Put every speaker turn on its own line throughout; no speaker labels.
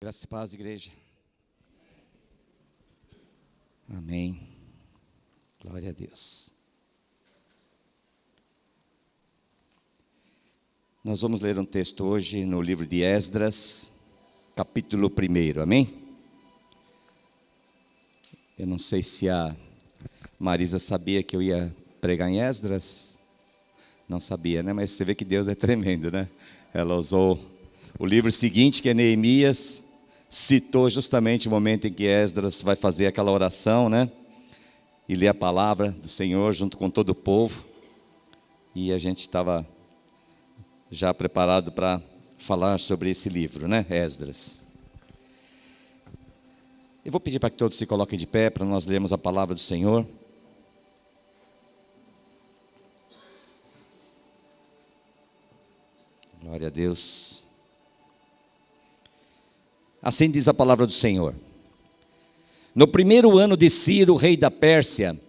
Graças e paz, igreja. Amém. Glória a Deus. Nós vamos ler um texto hoje no livro de Esdras, capítulo 1, amém? Eu não sei se a Marisa sabia que eu ia pregar em Esdras. Não sabia, né? Mas você vê que Deus é tremendo, né? Ela usou o livro seguinte, que é Neemias, citou justamente o momento em que Esdras vai fazer aquela oração, né? E ler a palavra do Senhor junto com todo o povo. E a gente estava já preparado para falar sobre esse livro, né? Esdras. Eu vou pedir para que todos se coloquem de pé para nós lermos a palavra do Senhor. Glória a Deus. Assim diz a palavra do Senhor. No primeiro ano de Ciro, rei da Pérsia,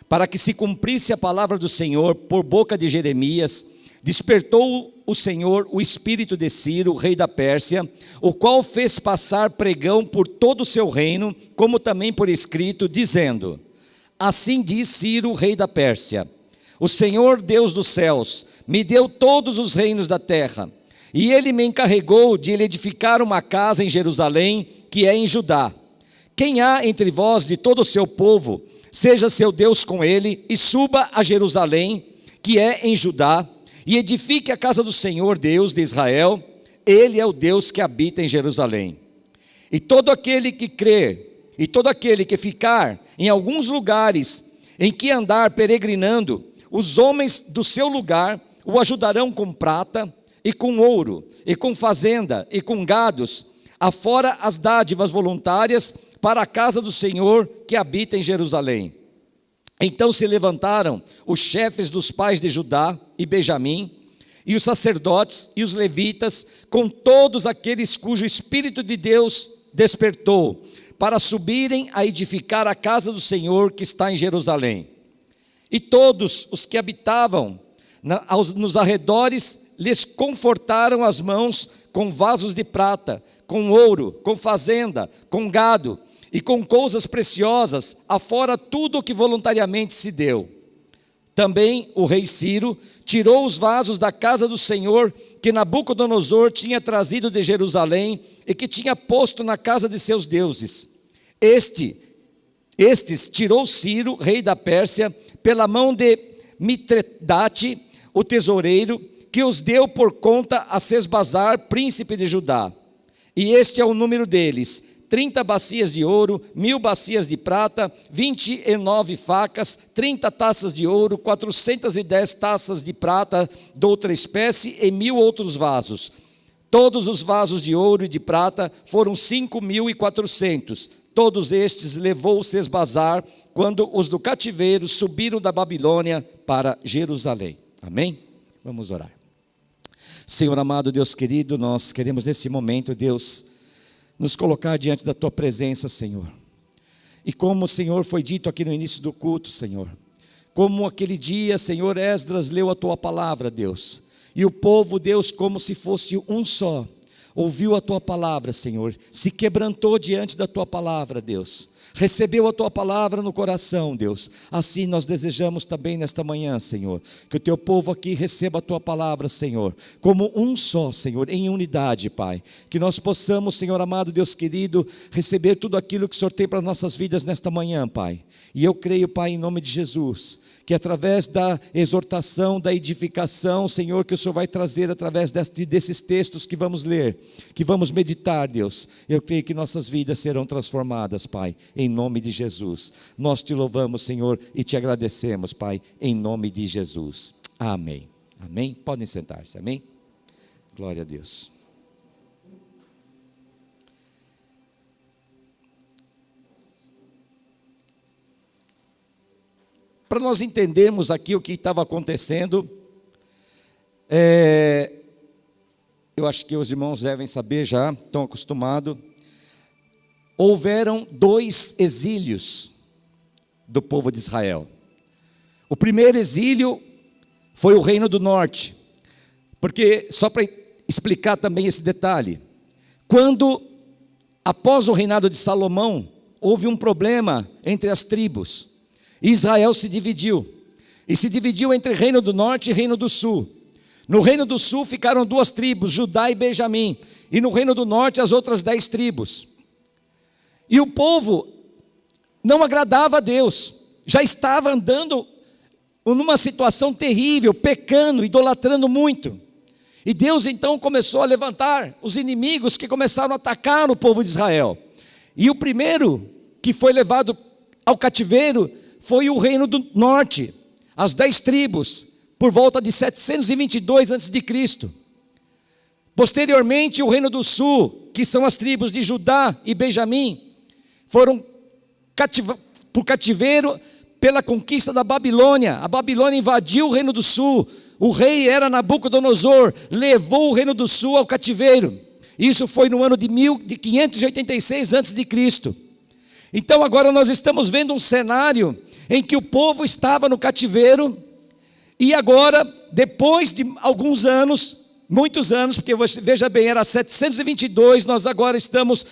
para que se cumprisse a palavra do Senhor por boca de Jeremias, despertou o Senhor o espírito de Ciro, rei da Pérsia, o qual fez passar pregão por todo o seu reino, como também por escrito, dizendo: assim diz Ciro, rei da Pérsia: o Senhor, Deus dos céus, me deu todos os reinos da terra, e ele me encarregou de lhe edificar uma casa em Jerusalém, que é em Judá. Quem há entre vós de todo o seu povo, seja seu Deus com ele, e suba a Jerusalém, que é em Judá, e edifique a casa do Senhor, Deus de Israel. Ele é o Deus que habita em Jerusalém. E todo aquele que crer, e todo aquele que ficar em alguns lugares em que andar peregrinando, os homens do seu lugar o ajudarão com prata, e com ouro, e com fazenda, e com gados, afora as dádivas voluntárias para a casa do Senhor que habita em Jerusalém. Então se levantaram os chefes dos pais de Judá e Benjamim, e os sacerdotes e os levitas, com todos aqueles cujo Espírito de Deus despertou, para subirem a edificar a casa do Senhor que está em Jerusalém. E todos os que habitavam nos arredores lhes confortaram as mãos com vasos de prata, com ouro, com fazenda, com gado e com coisas preciosas, afora tudo o que voluntariamente se deu. Também o rei Ciro tirou os vasos da casa do Senhor que Nabucodonosor tinha trazido de Jerusalém e que tinha posto na casa de seus deuses. Estes tirou Ciro, rei da Pérsia, pela mão de Mitredate, o tesoureiro, que os deu por conta a Sesbazar, príncipe de Judá. E este é o número deles: 30 bacias de ouro, 1000 bacias de prata, 29 facas, 30 taças de ouro, 410 taças de prata de outra espécie e 1000 outros vasos. Todos os vasos de ouro e de prata foram 5.400. Todos estes levou Sesbazar quando os do cativeiro subiram da Babilônia para Jerusalém. Amém? Vamos orar. Senhor amado, Deus querido, nós queremos nesse momento, Deus, nos colocar diante da Tua presença, Senhor. E como, Senhor, foi dito aqui no início do culto, Senhor, como aquele dia, Senhor, Esdras leu a Tua palavra, Deus, e o povo, Deus, como se fosse um só, ouviu a Tua palavra, Senhor, se quebrantou diante da Tua palavra, Deus, recebeu a Tua palavra no coração, Deus. Assim nós desejamos também nesta manhã, Senhor, que o Teu povo aqui receba a Tua palavra, Senhor, como um só, Senhor, em unidade, Pai. Que nós possamos, Senhor amado, Deus querido, receber tudo aquilo que o Senhor tem para as nossas vidas nesta manhã, Pai. E eu creio, Pai, em nome de Jesus, que através da exortação, da edificação, Senhor, que o Senhor vai trazer através desses textos que vamos ler, que vamos meditar, Deus, eu creio que nossas vidas serão transformadas, Pai, em nome de Jesus. Nós te louvamos, Senhor, e te agradecemos, Pai, em nome de Jesus. Amém. Amém? Podem sentar-se, amém? Glória a Deus. Para nós entendermos aqui o que estava acontecendo, eu acho que os irmãos devem saber já, estão acostumados, houveram 2 exílios do povo de Israel. O primeiro exílio foi o Reino do Norte, porque, só para explicar também esse detalhe, quando após o reinado de Salomão, houve um problema entre as tribos. Israel se dividiu. E se dividiu entre Reino do Norte e Reino do Sul. No Reino do Sul ficaram 2 tribos, Judá e Benjamim. E no Reino do Norte as outras 10 tribos. E o povo não agradava a Deus. Já estava andando numa situação terrível, pecando, idolatrando muito. E Deus então começou a levantar os inimigos que começaram a atacar o povo de Israel. E o primeiro que foi levado ao cativeiro foi o Reino do Norte, as 10 tribos, por volta de 722 a.C. Posteriormente, o Reino do Sul, que são as tribos de Judá e Benjamim, foram por cativeiro pela conquista da Babilônia. A Babilônia invadiu o Reino do Sul. O rei era Nabucodonosor, levou o Reino do Sul ao cativeiro. Isso foi no ano de 586 a.C. Então agora nós estamos vendo um cenário em que o povo estava no cativeiro. E agora, depois de alguns anos, muitos anos, porque veja bem, era 722, nós agora estamos,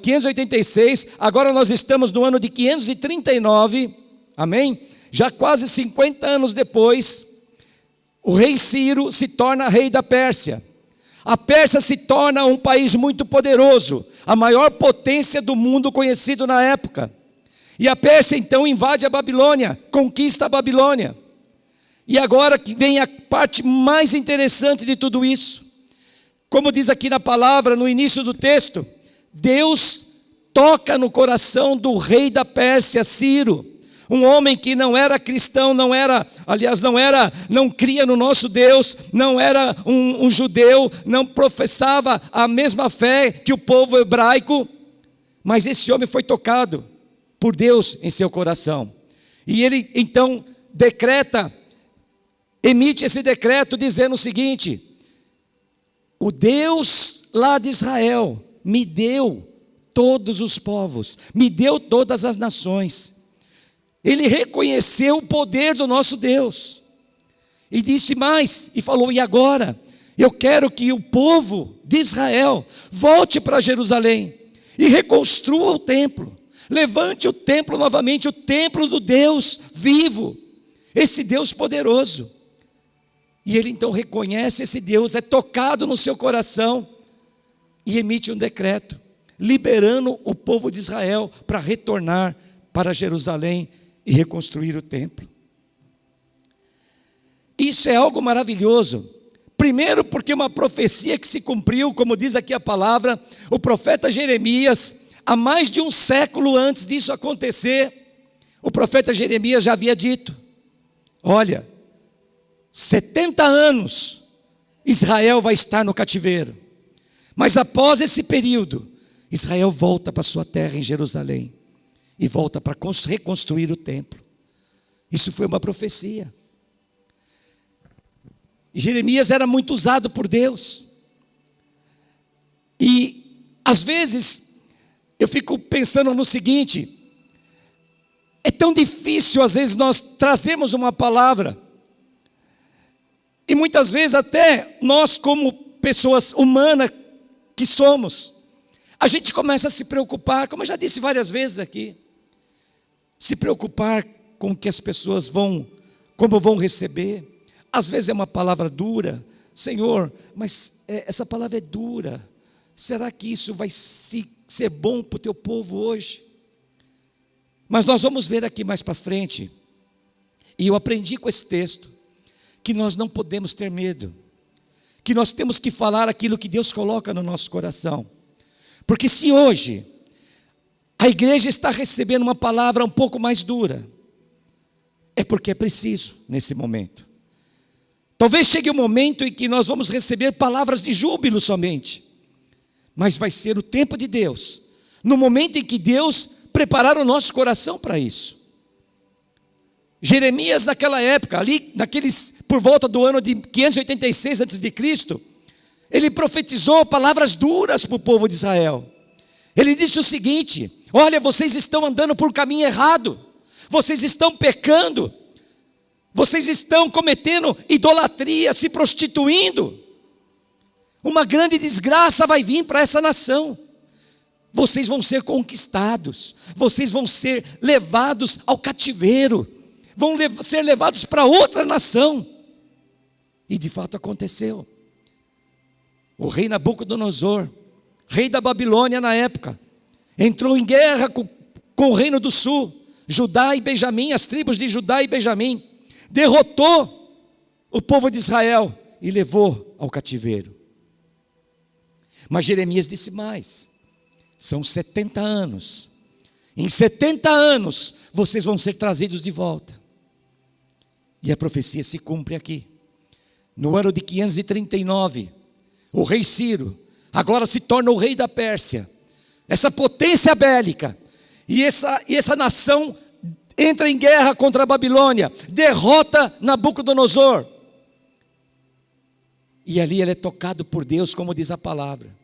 586, agora nós estamos no ano de 539, amém? Já quase 50 anos depois, o rei Ciro se torna rei da Pérsia. A Pérsia se torna um país muito poderoso, a maior potência do mundo conhecido na época. E a Pérsia então invade a Babilônia, conquista a Babilônia. E agora que vem a parte mais interessante de tudo isso. Como diz aqui na palavra, no início do texto, Deus toca no coração do rei da Pérsia, Ciro, um homem que não era cristão, não cria no nosso Deus, não era um judeu, não professava a mesma fé que o povo hebraico, mas esse homem foi tocado por Deus em seu coração. E ele então emite esse decreto dizendo o seguinte: o Deus lá de Israel me deu todos os povos, me deu todas as nações. Ele reconheceu o poder do nosso Deus. E disse mais, e falou: e agora? Eu quero que o povo de Israel volte para Jerusalém e reconstrua o templo. Levante o templo novamente, o templo do Deus vivo, esse Deus poderoso. E ele então reconhece esse Deus, é tocado no seu coração e emite um decreto, liberando o povo de Israel para retornar para Jerusalém e reconstruir o templo. Isso é algo maravilhoso. Primeiro porque uma profecia que se cumpriu, como diz aqui a palavra, o profeta Jeremias, há mais de um século antes disso acontecer, o profeta Jeremias já havia dito: olha, 70 anos Israel vai estar no cativeiro, mas após esse período, Israel volta para sua terra em Jerusalém e volta para reconstruir o templo. Isso foi uma profecia. Jeremias era muito usado por Deus. E às vezes eu fico pensando no seguinte: é tão difícil às vezes nós trazemos uma palavra, e muitas vezes até nós, como pessoas humanas que somos, a gente começa a se preocupar, como eu já disse várias vezes aqui, se preocupar com o que as pessoas como vão receber. Às vezes é uma palavra dura: Senhor, mas essa palavra é dura, será que isso vai ser bom para o teu povo hoje? Mas nós vamos ver aqui mais para frente, e eu aprendi com esse texto, que nós não podemos ter medo, que nós temos que falar aquilo que Deus coloca no nosso coração. Porque se hoje a igreja está recebendo uma palavra um pouco mais dura, é porque é preciso nesse momento. Talvez chegue um momento em que nós vamos receber palavras de júbilo somente, mas vai ser o tempo de Deus, no momento em que Deus preparar o nosso coração para isso. Jeremias naquela época, por volta do ano de 586 a.C., ele profetizou palavras duras para o povo de Israel. Ele disse o seguinte: olha, vocês estão andando por caminho errado, vocês estão pecando, vocês estão cometendo idolatria, se prostituindo. Uma grande desgraça vai vir para essa nação. vocês vão ser conquistados, vocês vão ser levados ao cativeiro, vão ser levados para outra nação. E de fato aconteceu. O rei Nabucodonosor, rei da Babilônia na época, entrou em guerra com o reino do sul, Judá e Benjamim, as tribos de Judá e Benjamim, derrotou o povo de Israel e levou ao cativeiro. Mas Jeremias disse mais: são 70 anos, em 70 anos vocês vão ser trazidos de volta. E a profecia se cumpre aqui. No ano de 539, o rei Ciro agora se torna o rei da Pérsia, essa potência bélica, e essa nação entra em guerra contra a Babilônia, derrota Nabucodonosor, e ali ele é tocado por Deus, como diz a palavra.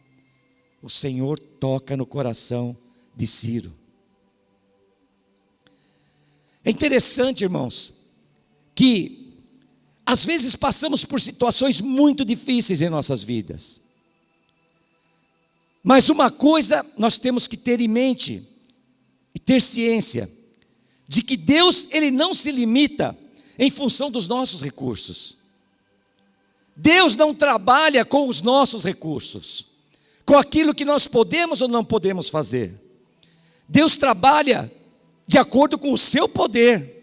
O Senhor toca no coração de Ciro. É interessante, irmãos, que às vezes passamos por situações muito difíceis em nossas vidas. Mas uma coisa nós temos que ter em mente e ter ciência de que Deus, Ele não se limita em função dos nossos recursos. Deus não trabalha com os nossos recursos, com aquilo que nós podemos ou não podemos fazer. Deus trabalha de acordo com o seu poder.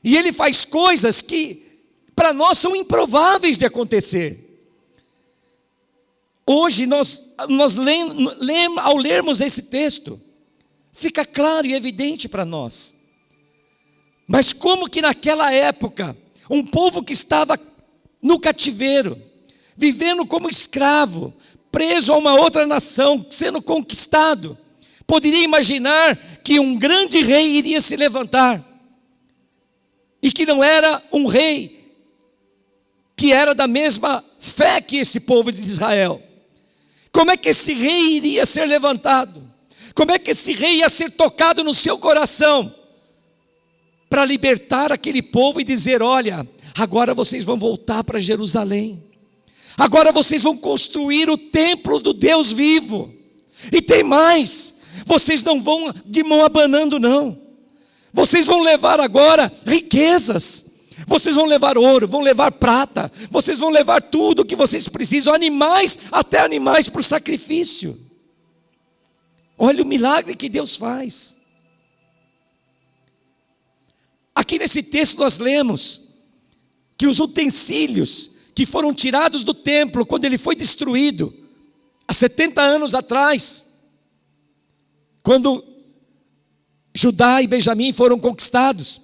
E Ele faz coisas que para nós são improváveis de acontecer. Hoje ao lermos esse texto, fica claro e evidente para nós. Mas como que naquela época, um povo que estava no cativeiro, vivendo como escravo, preso a uma outra nação, sendo conquistado, poderia imaginar que um grande rei iria se levantar, e que não era um rei que era da mesma fé que esse povo de Israel? Como é que esse rei iria ser levantado? Como é que esse rei ia ser tocado no seu coração para libertar aquele povo e dizer: olha, agora vocês vão voltar para Jerusalém, agora vocês vão construir o templo do Deus vivo, e tem mais, vocês não vão de mão abanando não, vocês vão levar agora riquezas, vocês vão levar ouro, vão levar prata, vocês vão levar tudo o que vocês precisam, animais, até animais para o sacrifício. Olha o milagre que Deus faz. Aqui nesse texto nós lemos que os utensílios que foram tirados do templo quando ele foi destruído, há 70 anos atrás, quando Judá e Benjamim foram conquistados,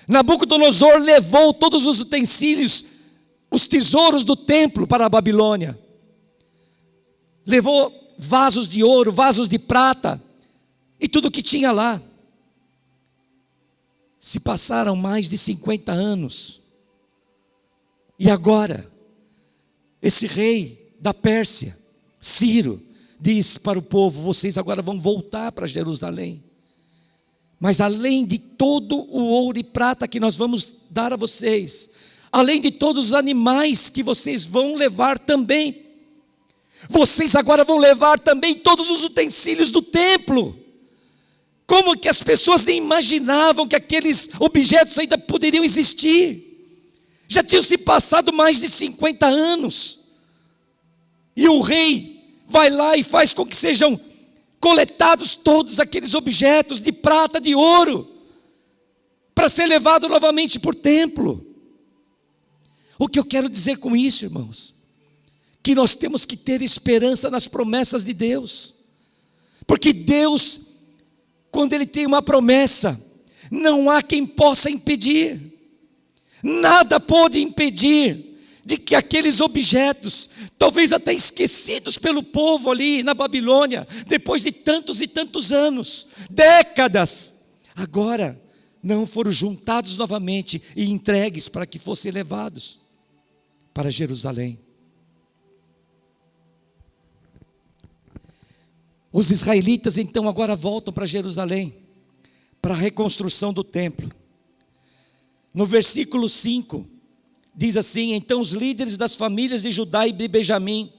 Nabucodonosor levou todos os utensílios, os tesouros do templo para a Babilônia. Levou vasos de ouro, vasos de prata e tudo o que tinha lá. Se passaram mais de 50 anos. E agora, esse rei da Pérsia, Ciro, diz para o povo: vocês agora vão voltar para Jerusalém. Mas além de todo o ouro e prata que nós vamos dar a vocês, além de todos os animais que vocês vão levar também, vocês agora vão levar também todos os utensílios do templo. Como que as pessoas nem imaginavam que aqueles objetos ainda poderiam existir? Já tinham se passado mais de 50 anos. E o rei vai lá e faz com que sejam coletados todos aqueles objetos de prata, de ouro, para ser levado novamente para o templo. O que eu quero dizer com isso, irmãos? Que nós temos que ter esperança nas promessas de Deus, porque Deus, quando Ele tem uma promessa, não há quem possa impedir, nada pode impedir de que aqueles objetos, talvez até esquecidos pelo povo ali na Babilônia, depois de tantos e tantos anos, décadas, agora não foram juntados novamente e entregues para que fossem levados para Jerusalém. Os israelitas então agora voltam para Jerusalém, para a reconstrução do templo. No versículo 5, diz assim: então os líderes das famílias de Judá e de Benjamim,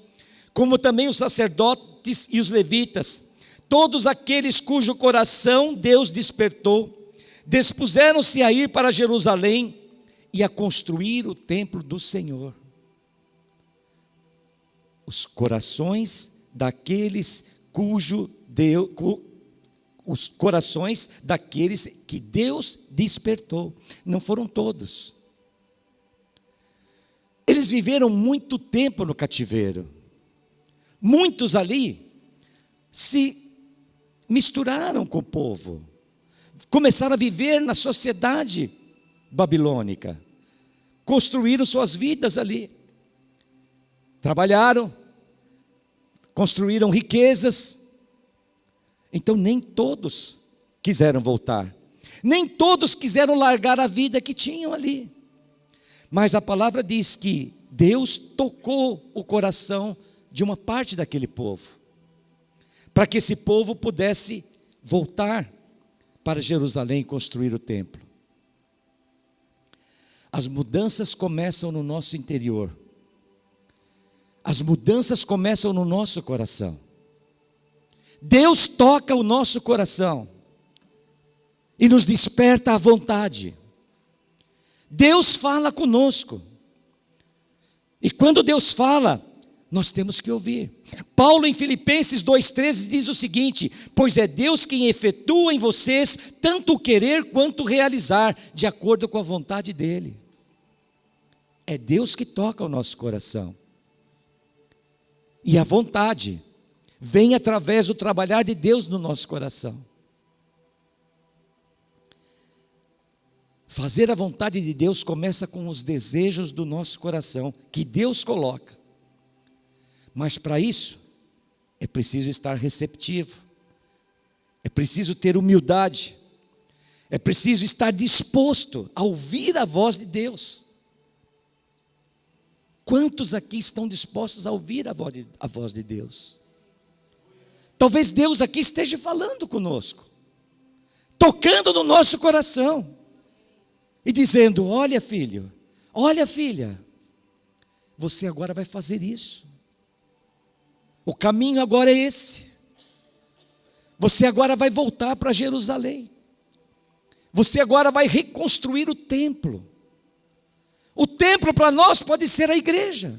como também os sacerdotes e os levitas, todos aqueles cujo coração Deus despertou, dispuseram-se a ir para Jerusalém e a construir o templo do Senhor. Os corações daqueles os corações daqueles que Deus despertou. Não foram todos. Eles viveram muito tempo no cativeiro. Muitos ali se misturaram com o povo. Começaram a viver na sociedade babilônica. Construíram suas vidas ali. Trabalharam. Construíram riquezas. Então nem todos quiseram voltar. Nem todos quiseram largar a vida que tinham ali. Mas a palavra diz que Deus tocou o coração de uma parte daquele povo, para que esse povo pudesse voltar para Jerusalém e construir o templo. As mudanças começam no nosso interior. As mudanças começam no nosso coração. Deus toca o nosso coração e nos desperta a vontade. Deus fala conosco. E quando Deus fala, nós temos que ouvir. Paulo em Filipenses 2,13 diz o seguinte: pois é Deus quem efetua em vocês tanto o querer quanto o realizar, de acordo com a vontade dEle. É Deus que toca o nosso coração. E a vontade vem através do trabalhar de Deus no nosso coração. Fazer a vontade de Deus começa com os desejos do nosso coração, que Deus coloca. Mas para isso, é preciso estar receptivo. É preciso ter humildade. É preciso estar disposto a ouvir a voz de Deus. Quantos aqui estão dispostos a ouvir a voz de Deus? Talvez Deus aqui esteja falando conosco, tocando no nosso coração e dizendo: olha filho, olha filha, você agora vai fazer isso, o caminho agora é esse, você agora vai voltar para Jerusalém, você agora vai reconstruir o templo. O templo para nós pode ser a igreja.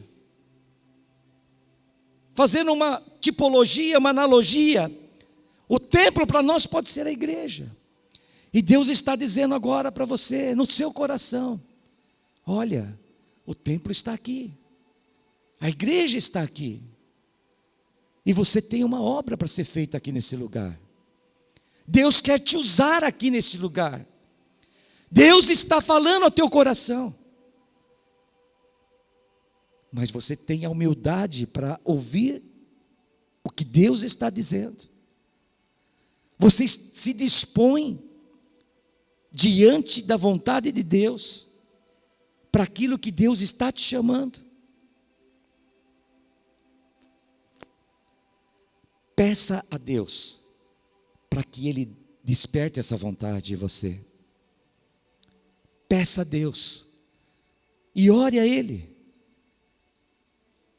Fazendo uma tipologia, uma analogia, o templo para nós pode ser a igreja. E Deus está dizendo agora para você, no seu coração: olha, o templo está aqui, a igreja está aqui, e você tem uma obra para ser feita aqui nesse lugar. Deus quer te usar aqui nesse lugar. Deus está falando ao teu coração. Mas você tem a humildade para ouvir o que Deus está dizendo. Você se dispõe diante da vontade de Deus para aquilo que Deus está te chamando. Peça a Deus para que Ele desperte essa vontade em você. Peça a Deus e ore a Ele.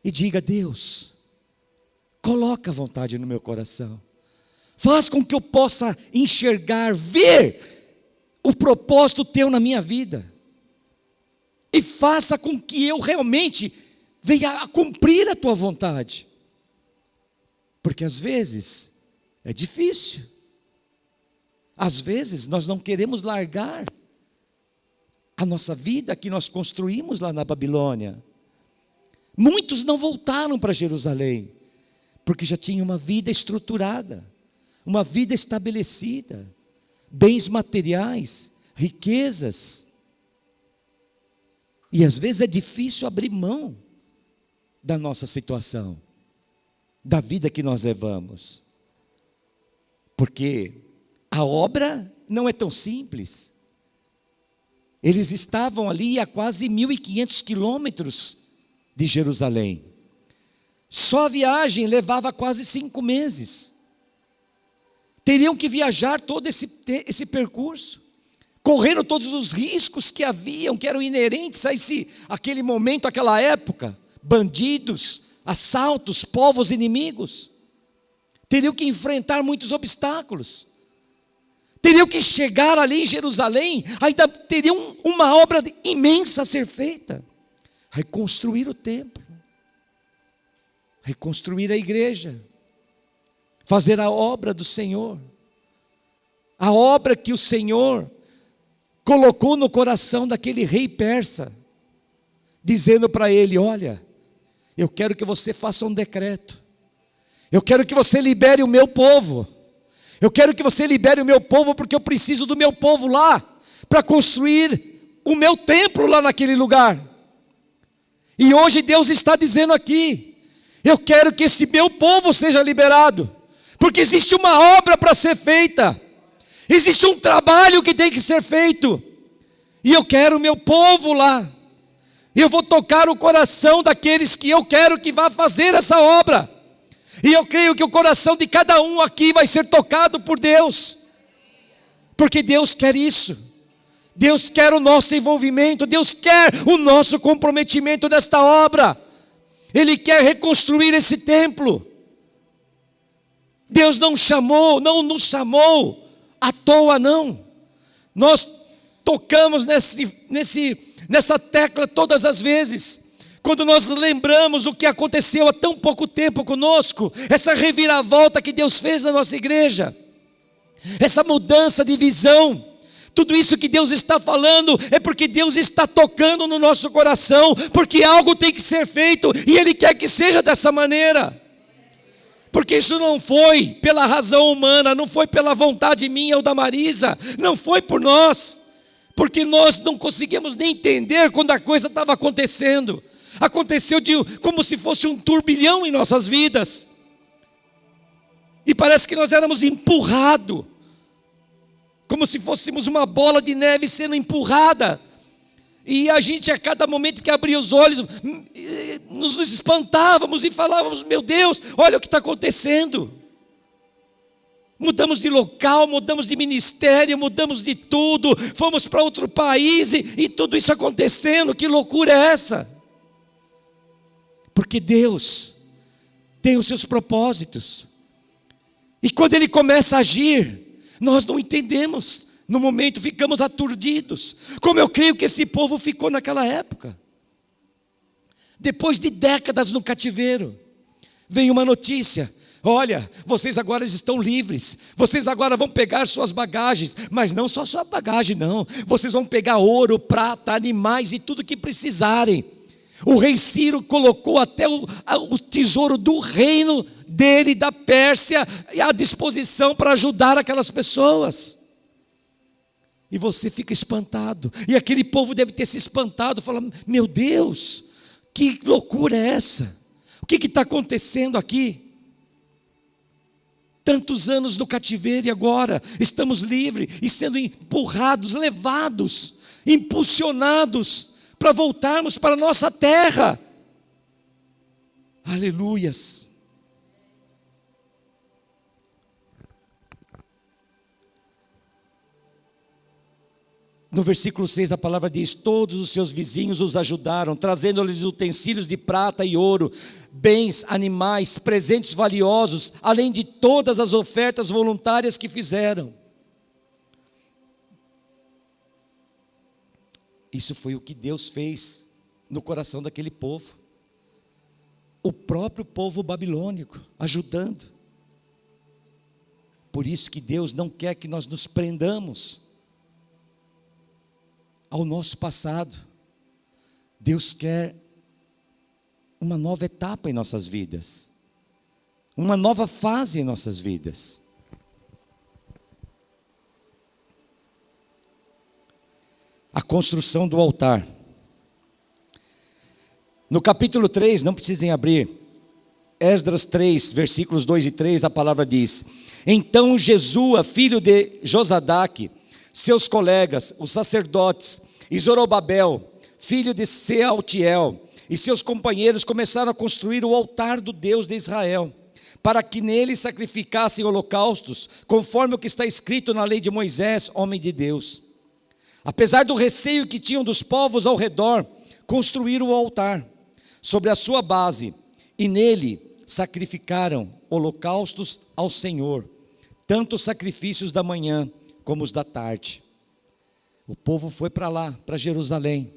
E diga: Deus, coloca a vontade no meu coração. Faz com que eu possa enxergar, ver o propósito teu na minha vida. E faça com que eu realmente venha a cumprir a tua vontade. Porque às vezes é difícil. Às vezes nós não queremos largar a nossa vida que nós construímos lá na Babilônia. Muitos não voltaram para Jerusalém, porque já tinham uma vida estruturada, uma vida estabelecida, bens materiais, riquezas. E às vezes é difícil abrir mão da nossa situação, da vida que nós levamos, porque a obra não é tão simples. Eles estavam ali a quase 1.500 quilômetros de Jerusalém. Só a viagem levava quase 5 meses. Teriam que viajar todo esse percurso, correndo todos os riscos que haviam, que eram inerentes a aquele momento, aquela época. Bandidos, assaltos, povos inimigos. teriam que enfrentar muitos obstáculos, teriam que chegar ali em Jerusalém, ainda teriam uma obra imensa a ser feita, reconstruir o templo, reconstruir a igreja, fazer a obra do Senhor, a obra que o Senhor colocou no coração daquele rei persa, dizendo para ele: olha, eu quero que você faça um decreto, eu quero que você libere o meu povo, eu quero que você libere o meu povo, porque eu preciso do meu povo lá, para construir o meu templo lá naquele lugar. E hoje Deus está dizendo aqui: eu quero que esse meu povo seja liberado, porque existe uma obra para ser feita, existe um trabalho que tem que ser feito, e eu quero o meu povo lá, e eu vou tocar o coração daqueles que eu quero que vá fazer essa obra, e eu creio que o coração de cada um aqui vai ser tocado por Deus, porque Deus quer isso. Deus quer o nosso envolvimento, Deus quer o nosso comprometimento nesta obra. Ele quer reconstruir esse templo. Deus não nos chamou à toa, não. Nós tocamos nessa tecla todas as vezes, quando nós lembramos o que aconteceu há tão pouco tempo conosco, essa reviravolta que Deus fez na nossa igreja, essa mudança de visão. Tudo isso que Deus está falando é porque Deus está tocando no nosso coração, porque algo tem que ser feito e Ele quer que seja dessa maneira. Porque isso não foi pela razão humana, não foi pela vontade minha ou da Marisa, não foi por nós, porque nós não conseguimos nem entender quando a coisa estava acontecendo. Aconteceu como se fosse um turbilhão em nossas vidas, e parece que nós éramos empurrados, como se fôssemos uma bola de neve sendo empurrada, e a gente, a cada momento que abria os olhos, nos espantávamos e falávamos: meu Deus, olha o que está acontecendo. Mudamos de local, mudamos de ministério, mudamos de tudo, fomos para outro país, e tudo isso acontecendo. Que loucura é essa? Porque Deus tem os seus propósitos, e quando Ele começa a agir, nós não entendemos, no momento ficamos aturdidos, como eu creio que esse povo ficou naquela época. Depois de décadas no cativeiro, vem uma notícia: olha, vocês agora estão livres, vocês agora vão pegar suas bagagens, mas não só sua bagagem não, vocês vão pegar ouro, prata, animais e tudo que precisarem. O rei Ciro colocou até o tesouro do reino dele, da Pérsia, à disposição para ajudar aquelas pessoas. E você fica espantado, e aquele povo deve ter se espantado, falando: meu Deus, que loucura é essa? O que está acontecendo aqui? Tantos anos no cativeiro, e agora estamos livres e sendo empurrados, levados, impulsionados para voltarmos para a nossa terra. Aleluias. No versículo 6 a palavra diz: todos os seus vizinhos os ajudaram, trazendo-lhes utensílios de prata e ouro, bens, animais, presentes valiosos, além de todas as ofertas voluntárias que fizeram. Isso foi o que Deus fez no coração daquele povo. O próprio povo babilônico ajudando. Por isso que Deus não quer que nós nos prendamos ao nosso passado. Deus quer uma nova etapa em nossas vidas, uma nova fase em nossas vidas. A construção do altar. No capítulo 3, não precisem abrir, Esdras 3, versículos 2 e 3, a palavra diz: então Jesua, filho de Josadaque, seus colegas, os sacerdotes, e Zorobabel, filho de Sealtiel, e seus companheiros começaram a construir o altar do Deus de Israel, para que nele sacrificassem holocaustos, conforme o que está escrito na lei de Moisés, homem de Deus. Apesar do receio que tinham dos povos ao redor, construíram o altar sobre a sua base, e nele sacrificaram holocaustos ao Senhor, tanto os sacrifícios da manhã como os da tarde. O povo foi para lá, para Jerusalém.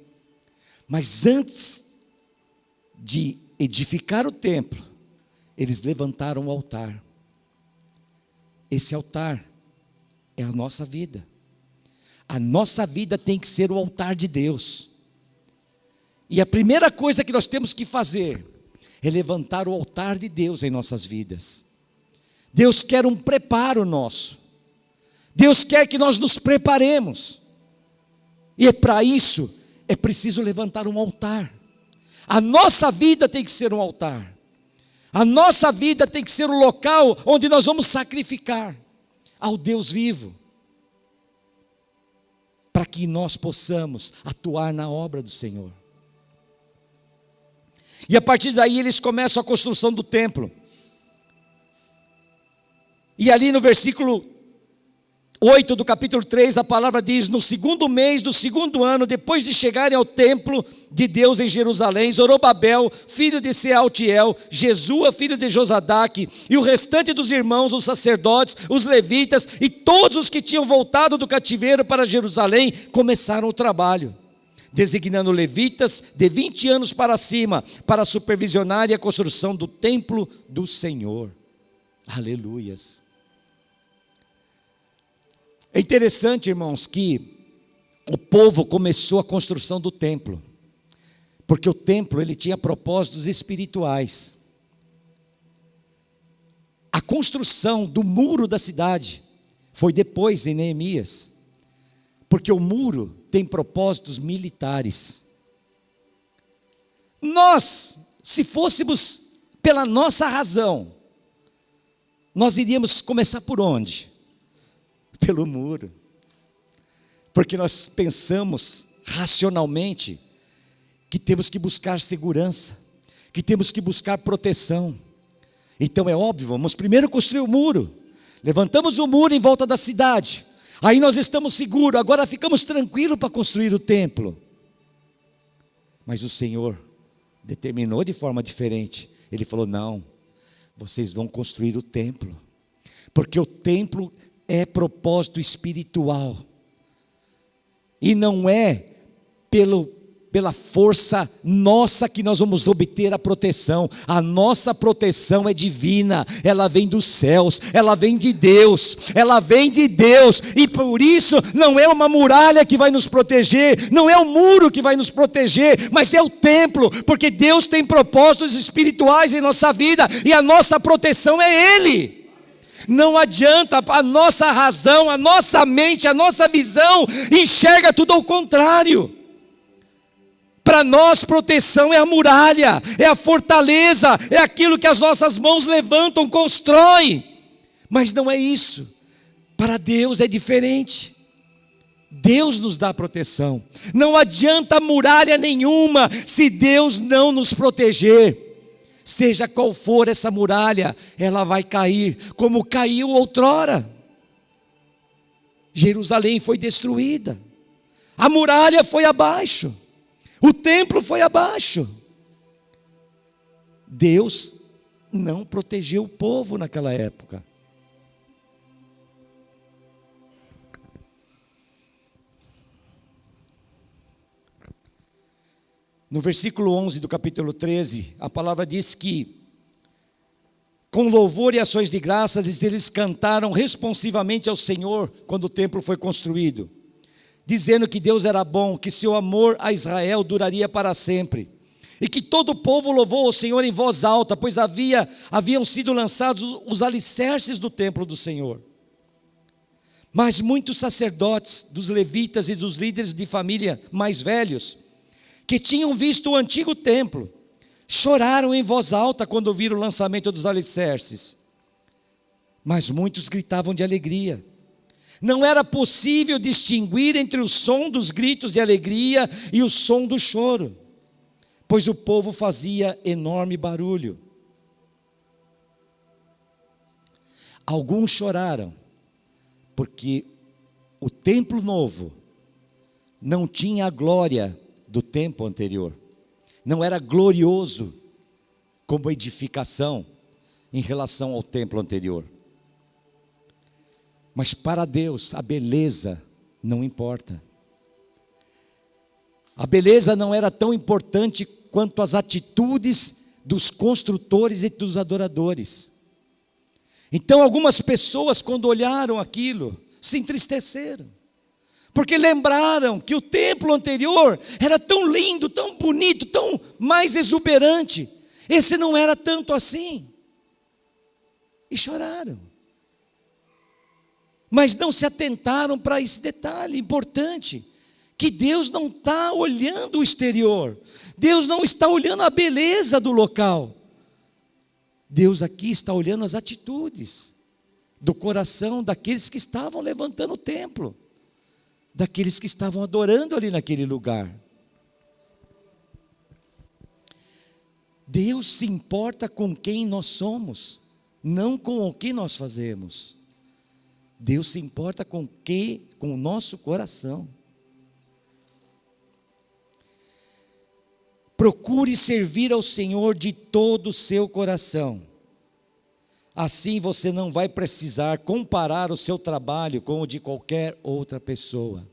Mas antes de edificar o templo, eles levantaram o altar. Esse altar é a nossa vida. A nossa vida tem que ser o altar de Deus. E a primeira coisa que nós temos que fazer é levantar o altar de Deus em nossas vidas. Deus quer um preparo nosso. Deus quer que nós nos preparemos. E para isso é preciso levantar um altar. A nossa vida tem que ser um altar. A nossa vida tem que ser o local onde nós vamos sacrificar ao Deus vivo, para que nós possamos atuar na obra do Senhor. E a partir daí eles começam a construção do templo. E ali no versículo 8 do capítulo 3, a palavra diz: no segundo mês do segundo ano, depois de chegarem ao templo de Deus em Jerusalém, Zorobabel, filho de Sealtiel, Jesua, filho de Josadaque, e o restante dos irmãos, os sacerdotes, os levitas, e todos os que tinham voltado do cativeiro para Jerusalém, começaram o trabalho, designando levitas de 20 anos para cima, para supervisionar a construção do templo do Senhor. Aleluias. É interessante, irmãos, que o povo começou a construção do templo, porque o templo ele tinha propósitos espirituais. A construção do muro da cidade foi depois em Neemias, porque o muro tem propósitos militares. Nós, se fôssemos pela nossa razão, nós iríamos começar por onde? Pelo muro, porque nós pensamos racionalmente que temos que buscar segurança, que temos que buscar proteção. Então é óbvio, vamos primeiro construir o muro, levantamos o muro em volta da cidade, aí nós estamos seguros, agora ficamos tranquilos para construir o templo. Mas o Senhor determinou de forma diferente. Ele falou: não, vocês vão construir o templo, porque o templo é propósito espiritual, e não é pela força nossa que nós vamos obter a proteção. A nossa proteção é divina, ela vem dos céus, ela vem de Deus, e por isso não é uma muralha que vai nos proteger, não é o muro que vai nos proteger, mas é o templo, porque Deus tem propósitos espirituais em nossa vida, e a nossa proteção é Ele. Não adianta, a nossa razão, a nossa mente, a nossa visão enxerga tudo ao contrário. Para nós, proteção é a muralha, é a fortaleza, é aquilo que as nossas mãos levantam, constroem. Mas não é isso. Para Deus é diferente. Deus nos dá proteção. Não adianta muralha nenhuma se Deus não nos proteger. Seja qual for essa muralha, ela vai cair, como caiu outrora. Jerusalém foi destruída, a muralha foi abaixo, o templo foi abaixo. Deus não protegeu o povo naquela época. No versículo 11 do capítulo 13, a palavra diz que, com louvor e ações de graças, eles cantaram responsivamente ao Senhor quando o templo foi construído, dizendo que Deus era bom, que seu amor a Israel duraria para sempre, e que todo o povo louvou ao Senhor em voz alta, pois haviam sido lançados os alicerces do templo do Senhor. Mas muitos sacerdotes, dos levitas e dos líderes de família mais velhos, que tinham visto o antigo templo, choraram em voz alta quando viram o lançamento dos alicerces. Mas muitos gritavam de alegria. Não era possível distinguir entre o som dos gritos de alegria e o som do choro, pois o povo fazia enorme barulho. Alguns choraram, porque o templo novo não tinha a glória do templo anterior, não era glorioso como edificação. em relação ao templo anterior. Mas para Deus, a beleza não importa. A beleza não era tão importante quanto as atitudes dos construtores e dos adoradores. Então algumas pessoas, quando olharam aquilo, se entristeceram, porque lembraram que o templo anterior era tão lindo, tão bonito, tão mais exuberante. Esse não era tanto assim. E choraram. Mas não se atentaram para esse detalhe importante, que Deus não está olhando o exterior, Deus não está olhando a beleza do local, Deus aqui está olhando as atitudes do coração daqueles que estavam levantando o templo, daqueles que estavam adorando ali naquele lugar. Deus se importa com quem nós somos, não com o que nós fazemos. Deus se importa com o nosso coração. Procure servir ao Senhor de todo o seu coração. Assim você não vai precisar comparar o seu trabalho com o de qualquer outra pessoa.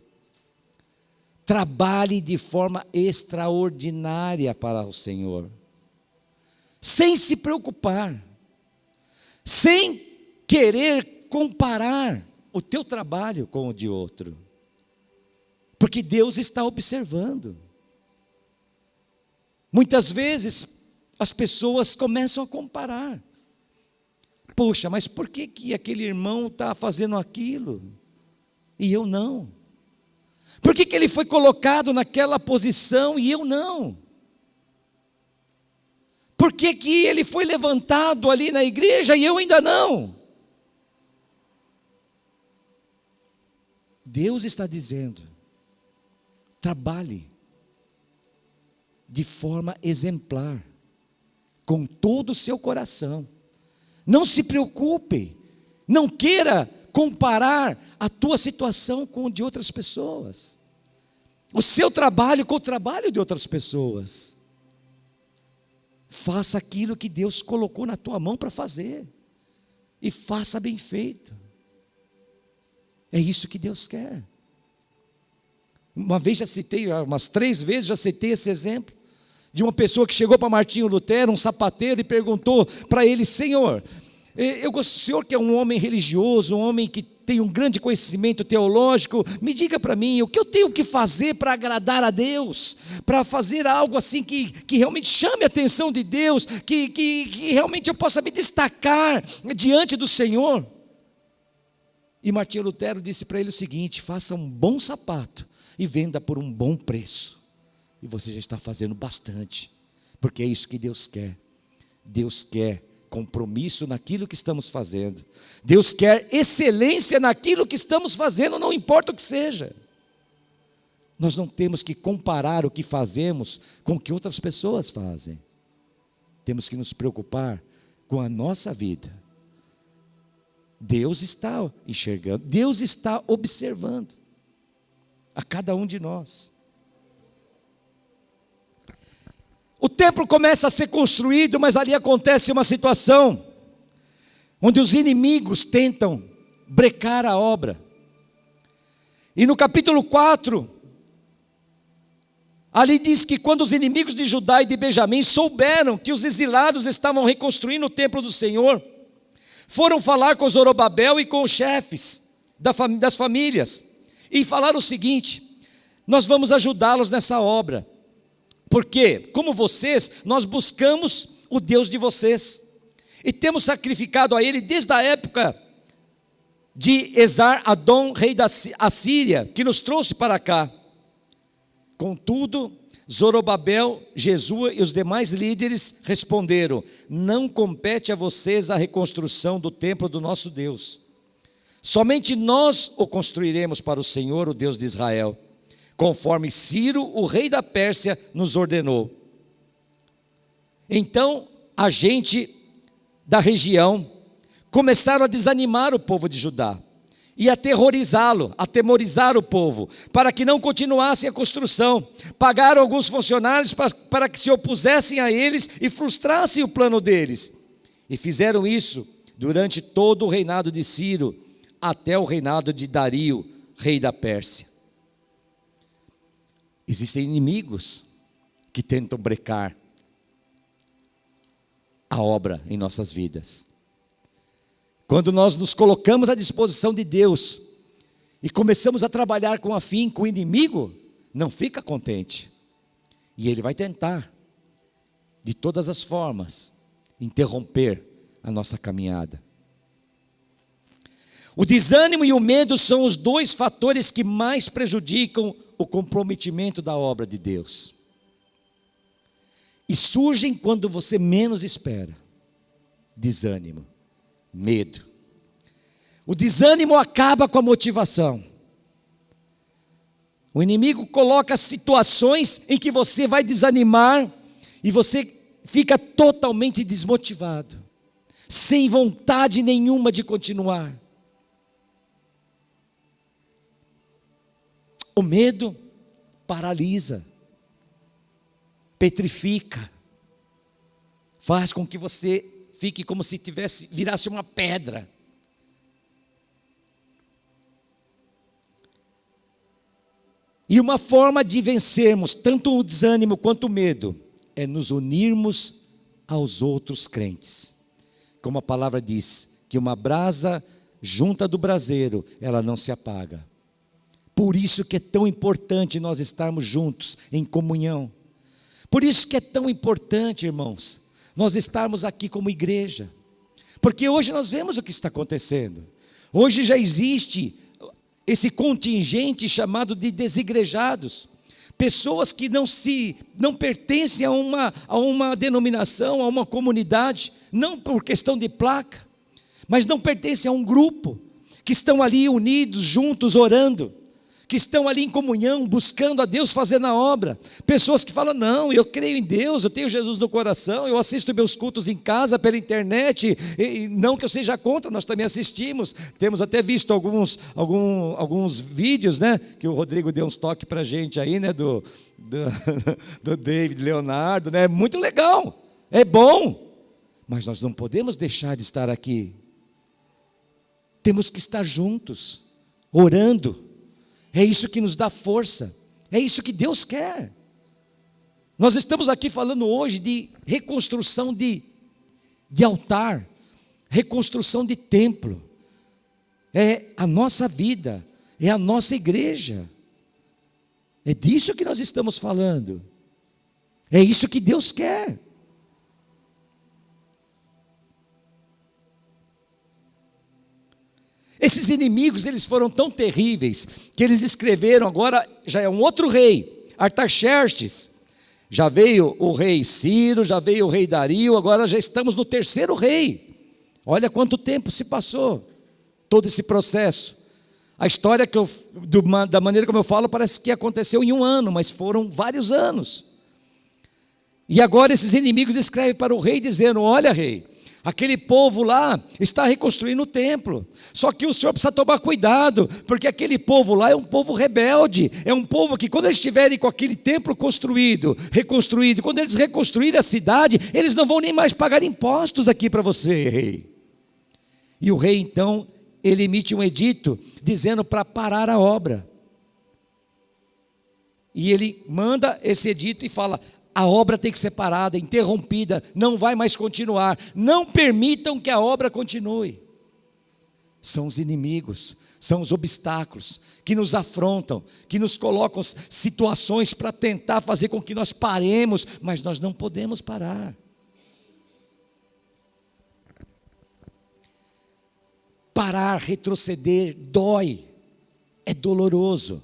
Trabalhe de forma extraordinária para o Senhor, sem se preocupar, sem querer comparar o teu trabalho com o de outro, porque Deus está observando. Muitas vezes as pessoas começam a comparar. Poxa, mas por que aquele irmão está fazendo aquilo e eu não? Por que ele foi colocado naquela posição e eu não? Por que ele foi levantado ali na igreja e eu ainda não? Deus está dizendo: trabalhe de forma exemplar, com todo o seu coração. Não se preocupe, não queira comparar a tua situação com a de outras pessoas, o seu trabalho com o trabalho de outras pessoas. Faça aquilo que Deus colocou na tua mão para fazer, e faça bem feito. É isso que Deus quer. Uma vez já citei, umas 3 vezes já citei esse exemplo, de uma pessoa que chegou para Martinho Lutero, um sapateiro, e perguntou para ele: Senhor, o senhor que é um homem religioso, um homem que tem um grande conhecimento teológico, me diga para mim, o que eu tenho que fazer para agradar a Deus, para fazer algo assim que realmente chame a atenção de Deus, que realmente eu possa me destacar diante do Senhor? E Martinho Lutero disse para ele o seguinte: faça um bom sapato e venda por um bom preço, e você já está fazendo bastante, porque é isso que Deus quer. Deus quer compromisso naquilo que estamos fazendo, Deus quer excelência naquilo que estamos fazendo, não importa o que seja. Nós não temos que comparar o que fazemos com o que outras pessoas fazem, temos que nos preocupar com a nossa vida. Deus está enxergando, Deus está observando a cada um de nós. O templo começa a ser construído, mas ali acontece uma situação onde os inimigos tentam brecar a obra. E no capítulo 4, ali diz que quando os inimigos de Judá e de Benjamim souberam que os exilados estavam reconstruindo o templo do Senhor, foram falar com Zorobabel e com os chefes das famílias, e falaram o seguinte: nós vamos ajudá-los nessa obra, porque, como vocês, nós buscamos o Deus de vocês, e temos sacrificado a Ele desde a época de Esar-Adom, rei da Assíria, que nos trouxe para cá. Contudo, Zorobabel, Jesua e os demais líderes responderam: não compete a vocês a reconstrução do templo do nosso Deus. Somente nós o construiremos para o Senhor, o Deus de Israel, conforme Ciro, o rei da Pérsia, nos ordenou. Então, a gente da região começaram a desanimar o povo de Judá e atemorizar o povo, para que não continuassem a construção. Pagaram alguns funcionários para que se opusessem a eles e frustrassem o plano deles. E fizeram isso durante todo o reinado de Ciro, até o reinado de Dario, rei da Pérsia. Existem inimigos que tentam brecar a obra em nossas vidas. Quando nós nos colocamos à disposição de Deus e começamos a trabalhar com afinco, o inimigo não fica contente. E ele vai tentar, de todas as formas, interromper a nossa caminhada. O desânimo e o medo são os dois fatores que mais prejudicam o comprometimento da obra de Deus. E surgem quando você menos espera. Desânimo, medo. O desânimo acaba com a motivação. O inimigo coloca situações em que você vai desanimar e você fica totalmente desmotivado, sem vontade nenhuma de continuar. O medo paralisa, petrifica, faz com que você fique como se virasse uma pedra. E uma forma de vencermos tanto o desânimo quanto o medo é nos unirmos aos outros crentes. Como a palavra diz, que uma brasa junta do braseiro, ela não se apaga. Por isso que é tão importante nós estarmos juntos em comunhão. Por isso que é tão importante, irmãos, nós estarmos aqui como igreja. Porque hoje nós vemos o que está acontecendo. Hoje já existe esse contingente chamado de desigrejados. Pessoas que não pertencem a uma denominação, a uma comunidade, não por questão de placa, mas não pertencem a um grupo, que estão ali unidos, juntos, orando, que estão ali em comunhão, buscando a Deus, fazendo a obra. Pessoas que falam, não, eu creio em Deus, eu tenho Jesus no coração, eu assisto meus cultos em casa, pela internet, e não que eu seja contra, nós também assistimos, temos até visto alguns vídeos, né, que o Rodrigo deu uns toques para a gente aí, né, do David Leonardo, né, muito legal, é bom, mas nós não podemos deixar de estar aqui, temos que estar juntos, orando. É isso que nos dá força, é isso que Deus quer. Nós estamos aqui falando hoje de reconstrução de altar, reconstrução de templo. É a nossa vida, é a nossa igreja. É disso que nós estamos falando. É isso que Deus quer. Esses inimigos, eles foram tão terríveis, que eles escreveram, agora já é um outro rei, Artaxerxes, já veio o rei Ciro, já veio o rei Dario, agora já estamos no terceiro rei. Olha quanto tempo se passou, todo esse processo. A história da maneira como eu falo, parece que aconteceu em um ano, mas foram vários anos. E agora esses inimigos escrevem para o rei dizendo, olha rei, aquele povo lá está reconstruindo o templo. Só que o senhor precisa tomar cuidado, porque aquele povo lá é um povo rebelde. É um povo que quando eles estiverem com aquele templo reconstruído, quando eles reconstruírem a cidade, eles não vão nem mais pagar impostos aqui para você, rei. E o rei então, ele emite um edito dizendo para parar a obra. E ele manda esse edito e fala, a obra tem que ser parada, interrompida, não vai mais continuar. Não permitam que a obra continue. São os inimigos, são os obstáculos que nos afrontam, que nos colocam situações para tentar fazer com que nós paremos, mas nós não podemos parar. Parar, retroceder, dói, é doloroso.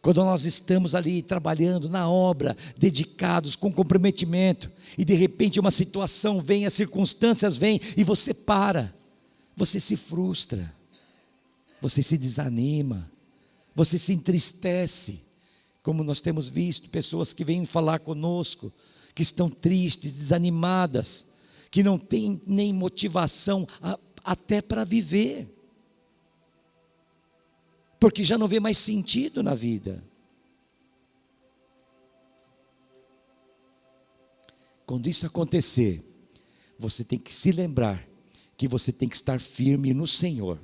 Quando nós estamos ali trabalhando na obra, dedicados, com comprometimento, e de repente uma situação vem, as circunstâncias vêm, e você para, você se frustra, você se desanima, você se entristece, como nós temos visto, pessoas que vêm falar conosco, que estão tristes, desanimadas, que não têm nem motivação até para viver. Porque já não vê mais sentido na vida. Quando isso acontecer, você tem que se lembrar que você tem que estar firme no Senhor,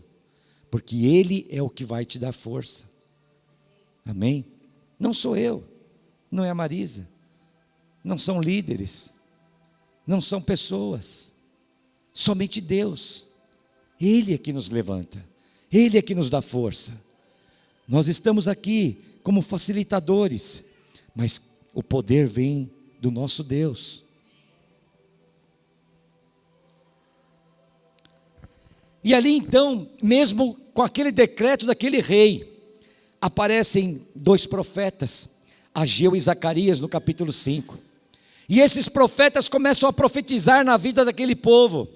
porque Ele é o que vai te dar força. Amém? Não sou eu, não é a Marisa, não são líderes, não são pessoas, somente Deus. Ele é que nos levanta, Ele é que nos dá força. Nós estamos aqui como facilitadores, mas o poder vem do nosso Deus. E ali então, mesmo com aquele decreto daquele rei, aparecem dois profetas, Ageu e Zacarias, no capítulo 5. E esses profetas começam a profetizar na vida daquele povo,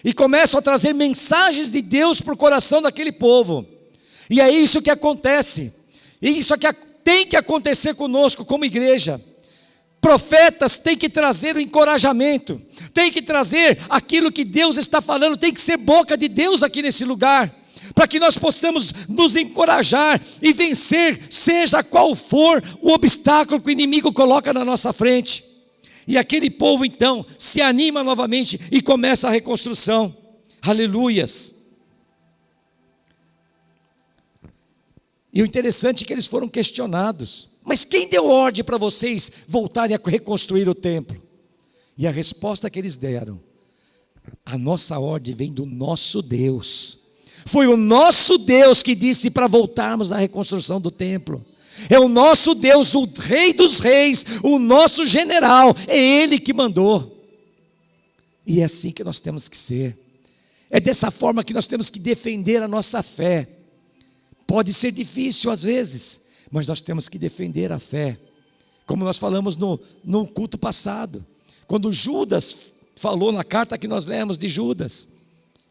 e começam a trazer mensagens de Deus para o coração daquele povo. E é isso que acontece, e isso que tem que acontecer conosco como igreja. Profetas têm que trazer o encorajamento, tem que trazer aquilo que Deus está falando, tem que ser boca de Deus aqui nesse lugar, para que nós possamos nos encorajar e vencer, seja qual for o obstáculo que o inimigo coloca na nossa frente. E aquele povo então se anima novamente e começa a reconstrução. Aleluias. E o interessante é que eles foram questionados: mas quem deu ordem para vocês voltarem a reconstruir o templo? E a resposta que eles deram: a nossa ordem vem do nosso Deus. Foi o nosso Deus que disse para voltarmos à reconstrução do templo. É o nosso Deus, o Rei dos Reis, o nosso general, é Ele que mandou. E é assim que nós temos que ser. É dessa forma que nós temos que defender a nossa fé. Pode ser difícil às vezes, mas nós temos que defender a fé. Como nós falamos no culto passado, quando Judas falou na carta que nós lemos de Judas,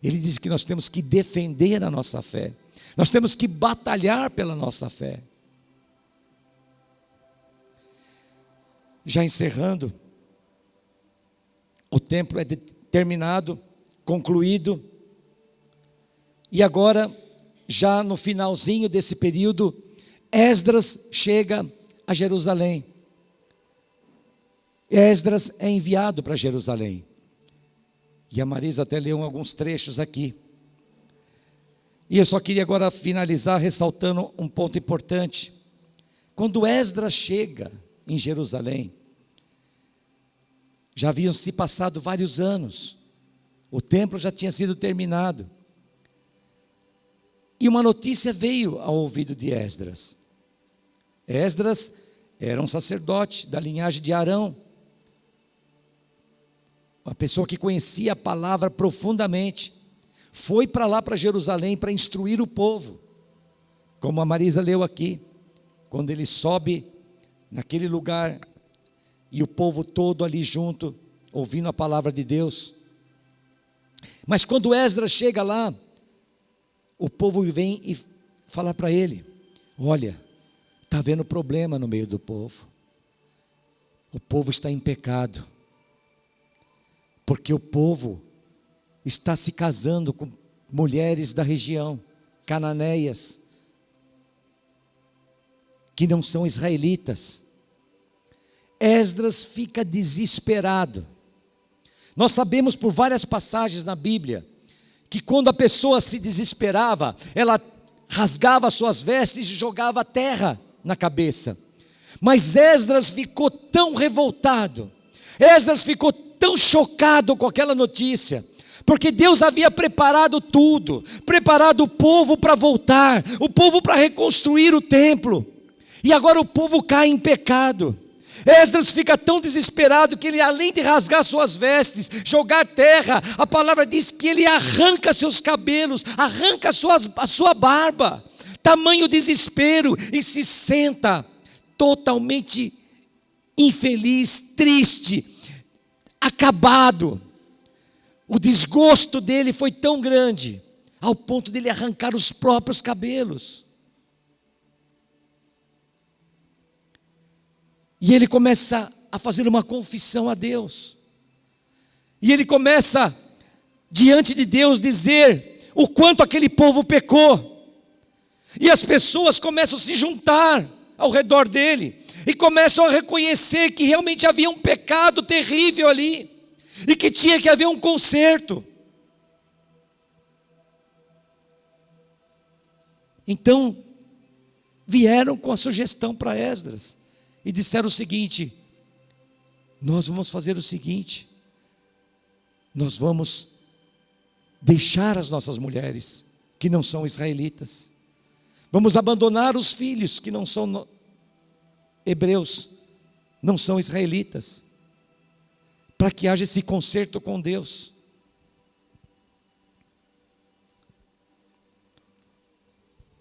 ele diz que nós temos que defender a nossa fé, nós temos que batalhar pela nossa fé. Já encerrando, o templo é terminado, concluído, e agora, já no finalzinho desse período, Esdras chega a Jerusalém. Esdras é enviado para Jerusalém. E a Marisa até leu alguns trechos aqui. E eu só queria agora finalizar ressaltando um ponto importante. Quando Esdras chega em Jerusalém, já haviam se passado vários anos, o templo já tinha sido terminado, e uma notícia veio ao ouvido de Esdras. Esdras era um sacerdote da linhagem de Arão, uma pessoa que conhecia a palavra profundamente, foi para lá, para Jerusalém, para instruir o povo, como a Marisa leu aqui, quando ele sobe naquele lugar, e o povo todo ali junto, ouvindo a palavra de Deus. Mas quando Esdras chega lá, o povo vem e fala para ele: olha, está havendo problema no meio do povo, o povo está em pecado, porque o povo está se casando com mulheres da região, cananeias, que não são israelitas. Esdras fica desesperado. Nós sabemos por várias passagens na Bíblia, que quando a pessoa se desesperava, ela rasgava suas vestes e jogava terra na cabeça. Mas Esdras ficou tão revoltado, Esdras ficou tão chocado com aquela notícia, porque Deus havia preparado tudo, preparado o povo para voltar, o povo para reconstruir o templo, e agora o povo cai em pecado. Esdras fica tão desesperado que ele, além de rasgar suas vestes, jogar terra, a palavra diz que ele arranca seus cabelos, arranca a sua barba, tamanho desespero, e se senta totalmente infeliz, triste, acabado. O desgosto dele foi tão grande, ao ponto de ele arrancar os próprios cabelos. E ele começa a fazer uma confissão a Deus. E ele começa, diante de Deus, dizer o quanto aquele povo pecou. E as pessoas começam a se juntar ao redor dele, e começam a reconhecer que realmente havia um pecado terrível ali. e que tinha que haver um conserto. Então, vieram com a sugestão para Esdras e disseram o seguinte: nós vamos fazer o seguinte, nós vamos deixar as nossas mulheres que não são israelitas, vamos abandonar os filhos que não são hebreus, não são israelitas, para que haja esse conserto com Deus.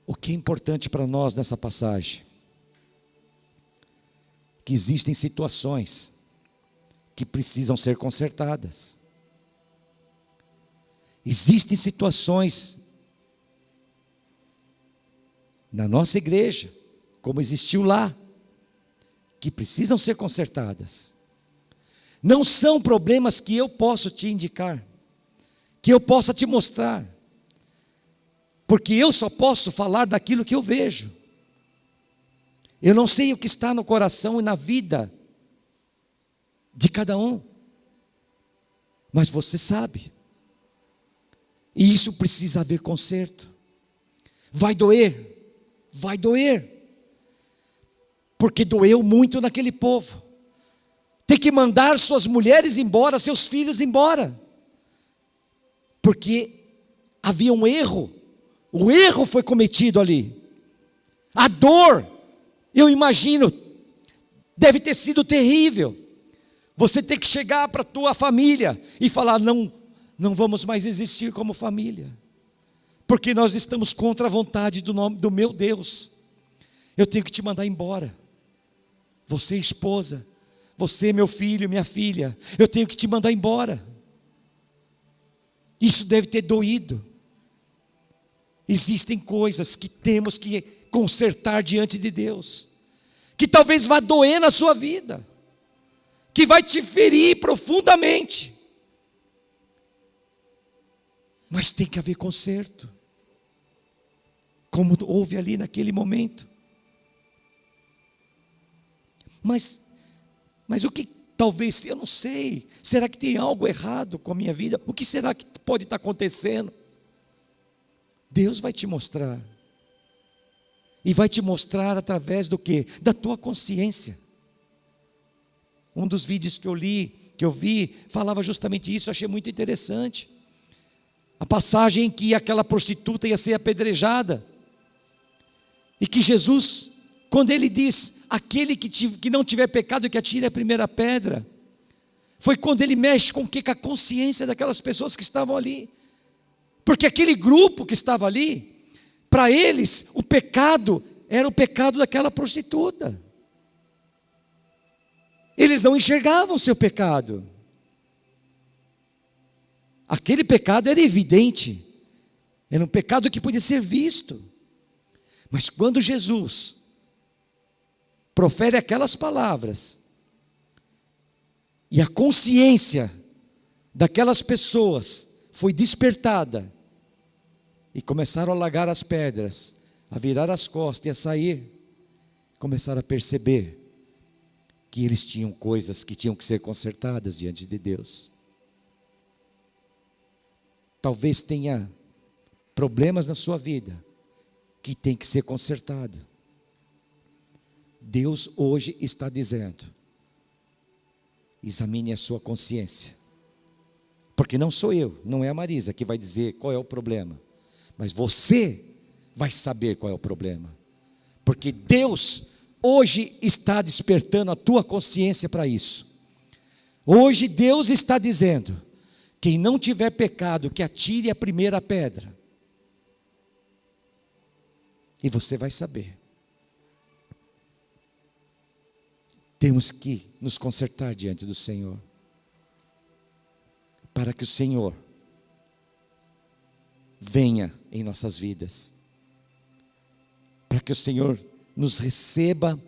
O que é importante para nós nessa passagem? Que existem situações que precisam ser consertadas. Existem situações na nossa igreja, como existiu lá, que precisam ser consertadas. Não são problemas que eu posso te indicar, que eu possa te mostrar, porque eu só posso falar daquilo que eu vejo. Eu não sei o que está no coração e na vida de cada um, mas você sabe, e isso precisa haver conserto. Vai doer, porque doeu muito naquele povo, ter que mandar suas mulheres embora, seus filhos embora, porque havia um erro, o erro foi cometido ali. A dor, eu imagino, deve ter sido terrível. Você ter que chegar para a tua família e falar: não vamos mais existir como família, porque nós estamos contra a vontade do meu Deus. Eu tenho que te mandar embora. Você, esposa, você, meu filho, minha filha, eu tenho que te mandar embora. Isso deve ter doído. Existem coisas que temos que consertar diante de Deus, que talvez vá doer na sua vida, que vai te ferir profundamente, mas tem que haver conserto, como houve ali naquele momento. Mas o que talvez, eu não sei, será que tem algo errado com a minha vida? O que será que pode estar acontecendo? Deus vai te mostrar, e vai te mostrar através do quê? Da tua consciência. Um dos vídeos que eu vi, falava justamente isso, eu achei muito interessante. A passagem em que aquela prostituta ia ser apedrejada, e que Jesus, quando ele diz: aquele que não tiver pecado, que atire a primeira pedra, foi quando ele mexe com o quê? Com a consciência daquelas pessoas que estavam ali. Porque aquele grupo que estava ali, para eles, o pecado era o pecado daquela prostituta. Eles não enxergavam o seu pecado. Aquele pecado era evidente, era um pecado que podia ser visto. Mas quando Jesus profere aquelas palavras, e a consciência daquelas pessoas foi despertada, e começaram a largar as pedras, a virar as costas e a sair, começaram a perceber que eles tinham coisas que tinham que ser consertadas diante de Deus. Talvez tenha problemas na sua vida que tem que ser consertado. Deus hoje está dizendo: examine a sua consciência, porque não sou eu, não é a Marisa que vai dizer qual é o problema, mas você vai saber qual é o problema, porque Deus hoje está despertando a tua consciência para isso. Hoje Deus está dizendo: quem não tiver pecado, que atire a primeira pedra, e você vai saber. Temos que nos consertar diante do Senhor, para que o Senhor venha em nossas vidas, para que o Senhor nos receba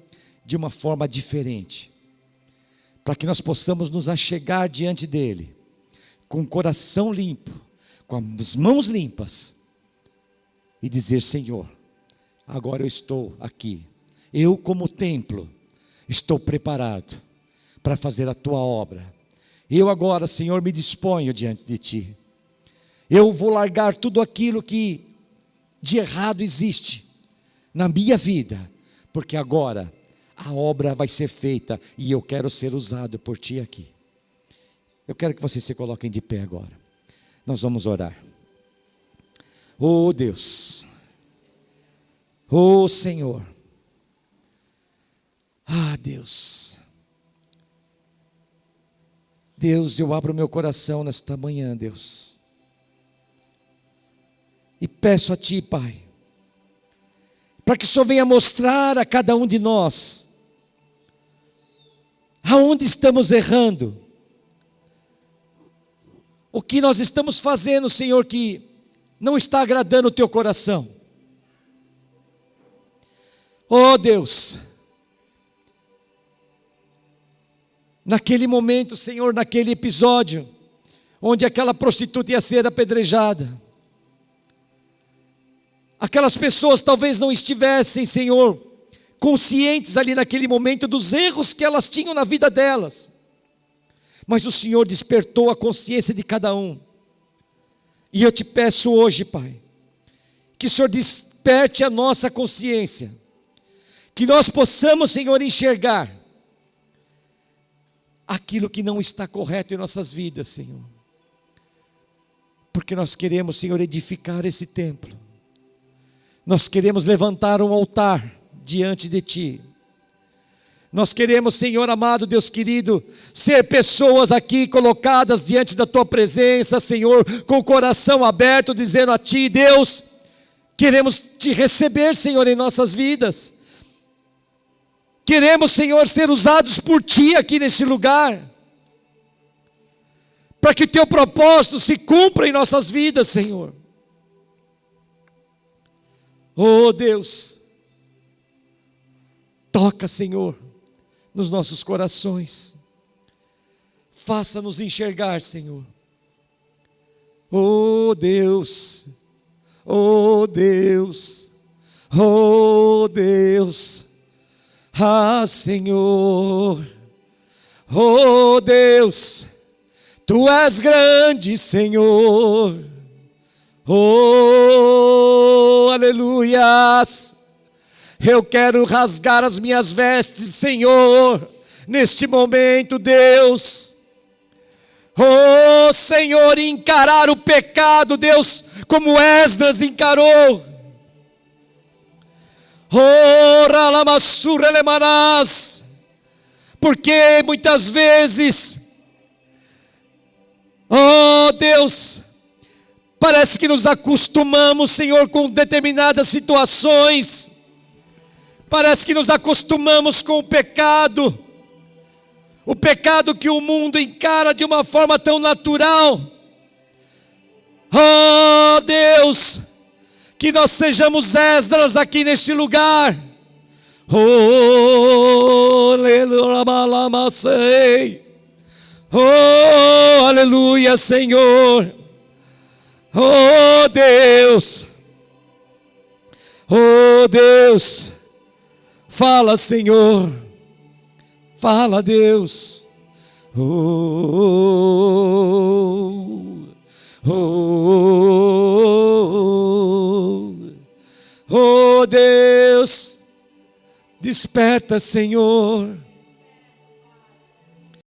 de uma forma diferente, para que nós possamos nos achegar diante dEle, com o coração limpo, com as mãos limpas, e dizer: Senhor, agora eu estou aqui, eu como templo, estou preparado para fazer a tua obra. Eu agora, Senhor, me disponho diante de Ti. Eu vou largar tudo aquilo que de errado existe na minha vida, porque agora a obra vai ser feita e eu quero ser usado por Ti aqui. Eu quero que vocês se coloquem de pé agora. Nós vamos orar. Oh Deus, oh Senhor, Deus, Deus, eu abro meu coração nesta manhã, Deus, e peço a Ti, Pai, para que o Senhor venha mostrar a cada um de nós aonde estamos errando, o que nós estamos fazendo, Senhor, que não está agradando o Teu coração. Oh Deus, naquele momento, Senhor, naquele episódio, onde aquela prostituta ia ser apedrejada, aquelas pessoas talvez não estivessem, Senhor, conscientes ali naquele momento dos erros que elas tinham na vida delas, mas o Senhor despertou a consciência de cada um. E eu te peço hoje, Pai, que o Senhor desperte a nossa consciência, que nós possamos, Senhor, enxergar aquilo que não está correto em nossas vidas, Senhor, porque nós queremos, Senhor, edificar esse templo, nós queremos levantar um altar diante de Ti, nós queremos, Senhor amado, Deus querido, ser pessoas aqui colocadas diante da Tua presença, Senhor, com o coração aberto, dizendo a Ti, Deus, queremos Te receber, Senhor, em nossas vidas, queremos, Senhor, ser usados por Ti aqui nesse lugar, para que o Teu propósito se cumpra em nossas vidas, Senhor. Oh Deus, toca, Senhor, nos nossos corações, faça-nos enxergar, Senhor. Oh Deus, oh Deus, oh Deus, Senhor, oh Deus, Tu és grande, Senhor, oh, aleluias. Eu quero rasgar as minhas vestes, Senhor, neste momento, Deus. Oh, Senhor, encarar o pecado, Deus, como Esdras encarou. Oh, ralamassura lemanás. Porque muitas vezes, oh Deus, parece que nos acostumamos, Senhor, com determinadas situações. Parece que nos acostumamos com o pecado que o mundo encara de uma forma tão natural. Oh Deus, que nós sejamos Esdras aqui neste lugar. Oh, aleluia, Senhor. Oh Deus, oh Deus, fala, Senhor, fala, Deus. Oh Deus, desperta, Senhor.